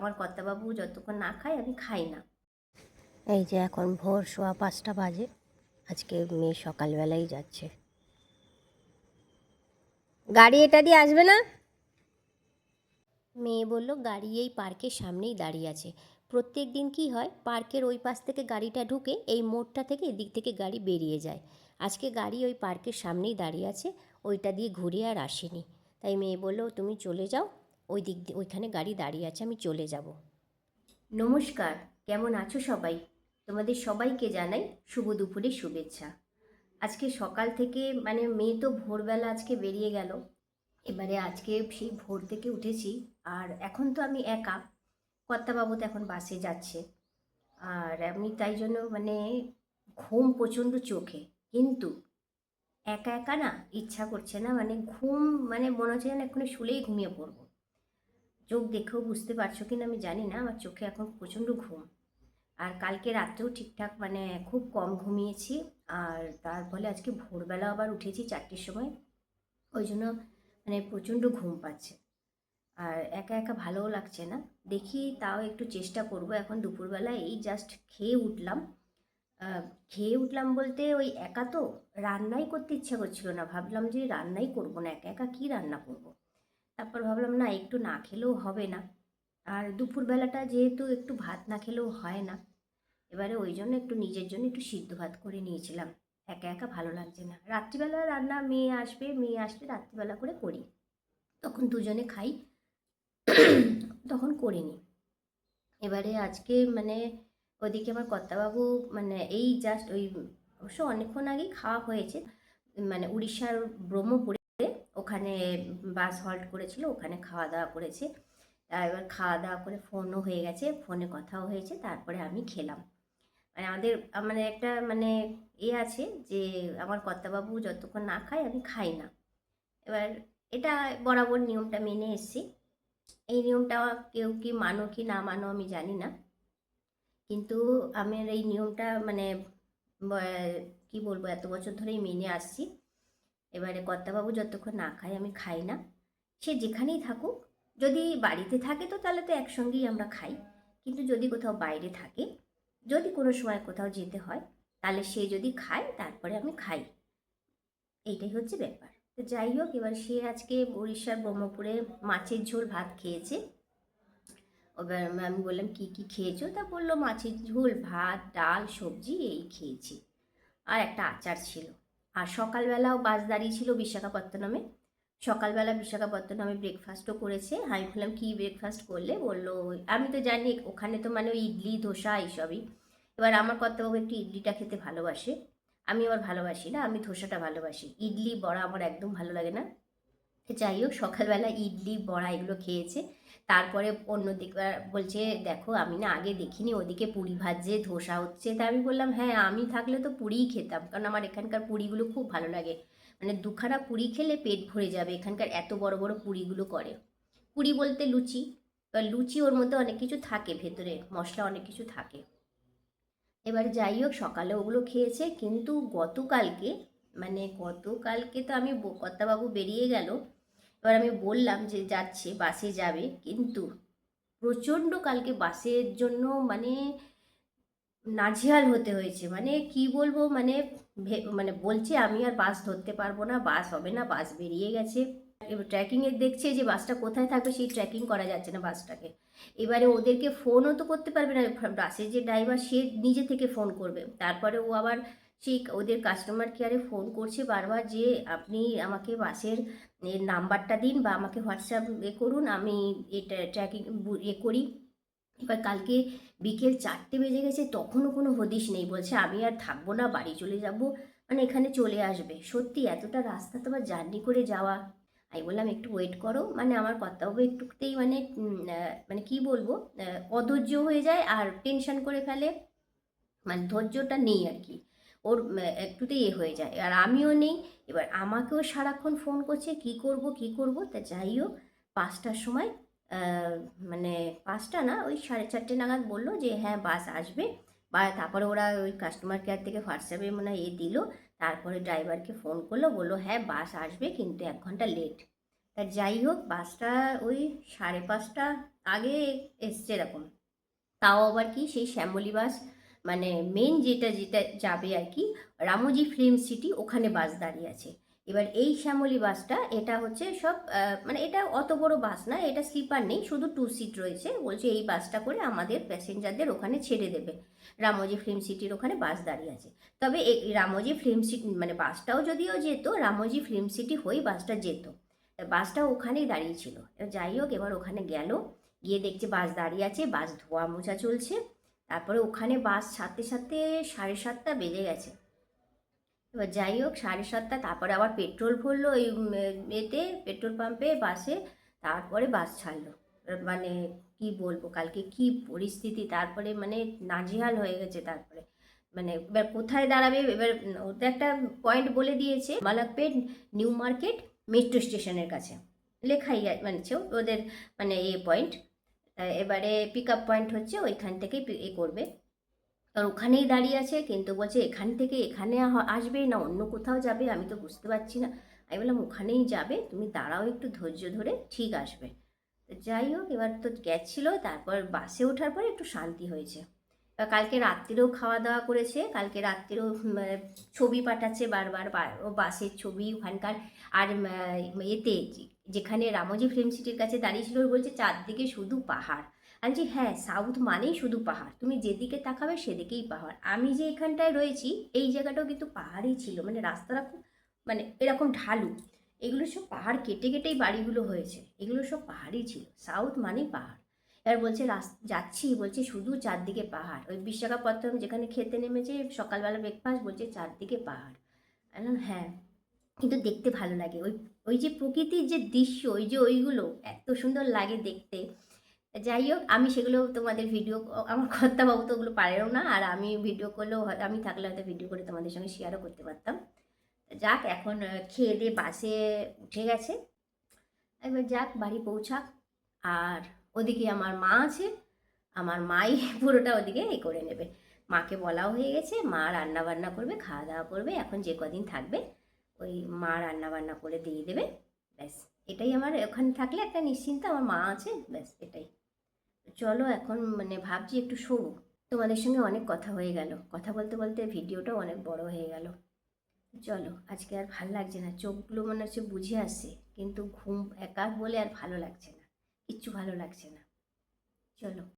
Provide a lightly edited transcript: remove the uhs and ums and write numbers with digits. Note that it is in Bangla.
আমার কর্তাবাবু যতক্ষণ না খায় আমি খাই না। এই যে এখন ভোর 5:15 বাজে। আজকে মেয়ে সকালবেলাই যাচ্ছে। গাড়ি এটা দিয়ে আসবে না? মেয়ে বলল গাড়ি এই পার্কের সামনেই দাঁড়িয়ে আছে। প্রত্যেক দিন কী হয়, পার্কের ওই পাশ থেকে গাড়িটা ঢুকে এই মোড়টা থেকে এদিক থেকে গাড়ি বেরিয়ে যায়। আজকে গাড়ি ওই পার্কের সামনেই দাঁড়িয়ে আছে, ওইটা দিয়ে ঘুরে আর আসেনি। তাই মেয়ে বলল তুমি চলে যাও, ওই দিক দিয়ে ওইখানে গাড়ি দাঁড়িয়ে আছে, আমি চলে যাব। নমস্কার, কেমন আছো সবাই? তোমাদের সবাইকে জানাই শুভ দুপুরের শুভেচ্ছা। আজকে সকাল থেকে মেয়ে তো ভোরবেলা আজকে বেরিয়ে গেল। এবারে আজকে সেই ভোর থেকে উঠেছি, আর এখন তো আমি একা, কর্তাবাবু তো এখন বাসে যাচ্ছে। আর আমি তাই জন্য ঘুম প্রচণ্ড চোখে, কিন্তু একা একা না ইচ্ছা করছে না, ঘুম মনে হচ্ছে যেন এক্ষুনি শুলেই ঘুমিয়ে পড়বো। চোখ দেখেও বুঝতে পারছো কিনা আমি জানি না, আমার চোখে এখন প্রচণ্ড ঘুম। আর কালকে রাত্রেও ঠিকঠাক খুব কম ঘুমিয়েছি। আর তার ফলে আজকে ভোরবেলা আবার উঠেছি 4টের সময়, ওই জন্য প্রচণ্ড ঘুম পাচ্ছে। আর একা একা ভালোও লাগছে না। দেখি তাও একটু চেষ্টা করব। এখন দুপুরবেলা এই জাস্ট খেয়ে উঠলাম বলতে ওই একা তো রান্নাই করতে ইচ্ছা করছিল না, ভাবলাম যে রান্নাই করব না, একা একা কী রান্না করব। তারপর ভাবলাম না, একটু না খেলেও হবে না, আর দুপুরবেলাটা যেহেতু একটু ভাত না খেলেও হয় না। এবারে ওই জন্য একটু নিজের জন্য একটু সিদ্ধ ভাত করে নিয়েছিলাম। একা একা ভালো লাগছে না। রাত্রিবেলা রান্না মেয়ে আসলে রাত্রিবেলা করে করি, তখন দুজনে খাই, তখন করিনি। এবারে আজকে ওদিকে আমার কর্তাবাবু এই জাস্ট ওই অবশ্য অনেকক্ষণ আগেই খাওয়া হয়েছে, উড়িষ্যার ব্রহ্মপুরে ওখানে বাস হল্ট করেছিল, ওখানে খাওয়া দাওয়া করেছে। এবার খাওয়া দাওয়া করে ফোনও হয়ে গেছে, ফোনে কথাও হয়েছে, তারপরে আমি খেলাম। আমাদের একটা আছে যে আমার কর্তাবাবু যতক্ষণ না খায় আমি খাই না। এবার এটা বরাবর নিয়মটা মেনে এসেছি। এই নিয়মটা কেউ কি মানো কি না মানো আমি জানি না, কিন্তু আমার এই নিয়মটা কি বলবো, এত বছর ধরেই মেনে আসছি। এবারে কর্তাবাবু যতক্ষণ না খায় আমি খাই না। সে যেখানেই থাকুক, যদি বাড়িতে থাকে তো তাহলে তো একসঙ্গেই আমরা খাই, কিন্তু যদি কোথাও বাইরে থাকে, যদি কোনো সময় কোথাও যেতে হয়, তাহলে সে যদি খায় তারপরে আমি খাই। এইটাই হচ্ছে ব্যাপার। তো যাই হোক, এবার সে আজকে উড়িষ্যার ব্রহ্মপুরে মাছের ঝোল ভাত খেয়েছে। এবার আমি বললাম কী কী খেয়েছো, তা বললো মাছের ঝোল ভাত ডাল সবজি এই খেয়েছি, আর একটা আচার ছিল। আর সকালবেলাও বাস দাঁড়িয়েছিল বিশাখাপত্তনমে, সকালবেলা বিশাখাপত্তনমে ব্রেকফাস্টও করেছে। আমি বললাম কী ব্রেকফাস্ট করলে, বললো আমি তো জানি ওখানে তো ওই ইডলি ধোসা এইসবই। এবার আমার কর্তাবাবু একটু ইডলিটা খেতে ভালোবাসে, আমি আবার ভালোবাসি না, আমি ধোসাটা ভালোবাসি, ইডলি বড়া আমার একদম ভালো লাগে না। যাই হোক, সকালবেলা ইডলি বড়া এগুলো খেয়েছে। তারপরে অন্যদিকে বলছে দেখো আমি না আগে দেখিনি, ওদিকে পুরি ভাজছে ধোসা হচ্ছে। তা আমি বললাম হ্যাঁ, আমি থাকলে তো পুরিই খেতাম, কারণ আমার এখানকার পুরিগুলো খুব ভালো লাগে। দুখানা পুরি খেলে পেট ভরে যাবে, এখানকার এত বড় বড় পুরিগুলো করে। পুরি বলতে লুচি, এবার লুচি ওর মধ্যে অনেক কিছু থাকে, ভেতরে মশলা অনেক কিছু থাকে। এবার যাই হোক, সকালে ওগুলো খেয়েছে, কিন্তু গতকালকে তো আমি কর্তাবাবু বেরিয়ে গেল, এবার আমি বললাম যে যাচ্ছে বাসে যাবে, কিন্তু প্রচণ্ড কালকে বাসের জন্য নাজেহাল হতে হয়েছে। কি বলবো, বলছে আমি আর বাস ধরতে পারবো না, বাস হবে না, বাস বেরিয়ে গেছে। এবার ট্র্যাকিংয়ে দেখছে যে বাসটা কোথায় থাকবে, সেই ট্র্যাকিং করা যাচ্ছে না বাসটাকে। এবারে ওদেরকে ফোনও তো করতে পারবে না, বাসের যে ড্রাইভার সে নিজে থেকে ফোন করবে, তারপরে ও আবার সেই ওদের কাস্টমার কেয়ারে ফোন করছে বারবার যে আপনি আমাকে বাসের নাম্বারটা দিন বা আমাকে হোয়াটসঅ্যাপ করুন, আমি এটা ট্র্যাকিং করি। এবার কালকে বিকেল 4টে বেজে গেছে, তখনও কোনো হদিশ নেই, বলছে আমি আর থাকবো না, বাড়ি চলে যাব, এখানে চলে আসবে। সত্যি এতটা রাস্তা তো আবার জার্নি করে যাওয়া। আমি বললাম একটু ওয়েট করো, আমার কর্তাবাবু একটুতেই কি বলবো, অধৈর্য হয়ে যায় আর টেনশন করে ফেলে, ধৈর্যটা নেই আর কি ওর, একটুতেই হয়ে যায়, আর আমিও নেই। এবার আমাকেও সারাক্ষণ ফোন করছে কি করব কি করব। তা যাই হোক, 5টার সময় আহ, 5টা না, ওই 4:30 নাগাদ বললো যে হ্যাঁ বাস আসবে, বা তারপরে ওরা ওই কাস্টমার কেয়ার থেকে হোয়াটসঅ্যাপে দিল। তারপরে ড্রাইভারকে ফোন করলো, বললো হ্যাঁ বাস আসবে কিন্তু 1 ঘন্টা লেট। তা যাই হোক, বাসটা ওই 5:30 আগে এসছে এরকম, তাও আবার কি সেই শ্যামলী বাস, মানে মেন যেটা যেটা যাবে আর কি, রামোজি ফিল্ম সিটি, ওখানে বাস দাঁড়িয়ে আছে। এবার এই শ্যামলী বাসটা, এটা হচ্ছে সব মানে এটা অত বড় বাস না, এটা স্লিপার নেই, শুধু 2 সিট রয়েছে। বলছে এই বাসটা করে আমাদের প্যাসেঞ্জারদের ওখানে ছেড়ে দেবে। রামোজি ফিল্ম সিটির ওখানে বাস দাঁড়িয়ে আছে। তবে এই রামোজি ফিল্ম সিটি মানে বাসটাও যদিও যেত, রামোজি ফিল্ম সিটি হয়েই বাসটা যেত। বাসটা ওখানেই দাঁড়িয়ে ছিল। যাই হোক, এবার ওখানে গেল, গিয়ে দেখছে বাস দাঁড়িয়ে আছে, বাস ধোয়া মোছা চলছে। তারপরে ওখানে বাস ছাড়তে ছাড়তে 7:30 বেজে গেছে। এবার যাই হোক 7:30, তারপরে আবার পেট্রোল ভরলো ওই এতে পেট্রোল পাম্পে, বাসে। তারপরে বাস ছাড়লো। মানে কি বলবো, কালকে কি পরিস্থিতি, তারপরে মানে নাজেহাল হয়ে গেছে। তারপরে মানে এবার কোথায় দাঁড়াবে, এবার ওটা একটা পয়েন্ট বলে দিয়েছে, মালাকপেট নিউ মার্কেট মেট্রো স্টেশনের কাছে লেখাই মানে ওদের মানে পয়েন্ট। এবারে পিক আপ পয়েন্ট হচ্ছে ওইখান থেকেই করবে। আর ওখানেই দাঁড়িয়ে আছে, কিন্তু বলছে এখান থেকে এখানে আসবে না অন্য কোথাও যাবে, আমি তো বুঝতে পারছি না। আমি বললাম ওখানেই যাবে, তুমি দাঁড়াও একটু ধৈর্য ধরে, ঠিক আসবে। তো যাই হোক, এবার তো গেছিলো, তারপর বাসে ওঠার পরে একটু শান্তি হয়েছে। এবার কালকে রাত্রিরেও খাওয়া দাওয়া করেছে, কালকে রাত্রিরেও ছবি পাঠাচ্ছে বারবার, ও বাসের ছবি ওখানকার। আর এতে যেখানে রামোজি ফিল্ম সিটির কাছে দাঁড়িয়েছিল, বলছে চারদিকে শুধু পাহাড়। আমি বলছি হ্যাঁ, সাউথ মানেই শুধু পাহাড়, তুমি যেদিকে তাকাবে সেদিকেই পাহাড়। আমি যে এখানটায় রয়েছি এই জায়গাটাও কিন্তু পাহাড়ই ছিল, মানে রাস্তাটা খুব মানে এরকম ঢালু। এগুলো সব পাহাড় কেটে কেটেই বাড়িগুলো হয়েছে, এগুলো সব পাহাড়ই ছিল, সাউথ মানেই পাহাড়। এবার বলছে যাচ্ছি, বলছে শুধু চারদিকে পাহাড়। ওই বিশাখাপত্তনম যেখানে খেতে নেমেছে সকালবেলা ব্রেকফাস্ট, বলছে চারদিকে পাহাড়। বললাম হ্যাঁ, কিন্তু দেখতে ভালো লাগে, ওই ওই যে প্রকৃতির যে দৃশ্য, ওই যে ওইগুলো এত সুন্দর লাগে দেখতে। যাই হোক, আমি সেগুলো তোমাদের ভিডিও, আমার কর্তাবাবু তো ওগুলো পারেও না, আর আমি ভিডিও করলেও আমি থাকলে হয়তো ভিডিও করে তোমাদের সঙ্গে শেয়ারও করতে পারতাম। যাক, এখন খেয়ে দিয়ে বাসে উঠে গেছে, এবার যাক বাড়ি পৌঁছাক। আর ওদিকে আমার মা আছে, আমার মাই পুরোটা ওদিকে করে নেবে। মাকে বলাও হয়ে গেছে, মা রান্না বান্না করবে, খাওয়া দাওয়া করবে, এখন যে কদিন থাকবে ওই মা রান্না বান্না করে দিয়ে দেবে। ব্যাস, এটাই আমার ওখানে থাকলে একটা নিশ্চিন্তা, আমার মা আছে, ব্যাস এটাই। চলো এখন মানে ভাবছি একটু শোবো। তোমাদের সঙ্গে অনেক কথা হয়ে গেল, কথা বলতে বলতে ভিডিওটাও অনেক বড় হয়ে গেল। চলো, আজকে আর ভাল লাগছে না, চোখগুলো মনে হচ্ছে বুঝে আসছে, কিন্তু ঘুম একা বলে আর ভালো লাগছে না, কিচ্ছু ভালো লাগছে না। চলো।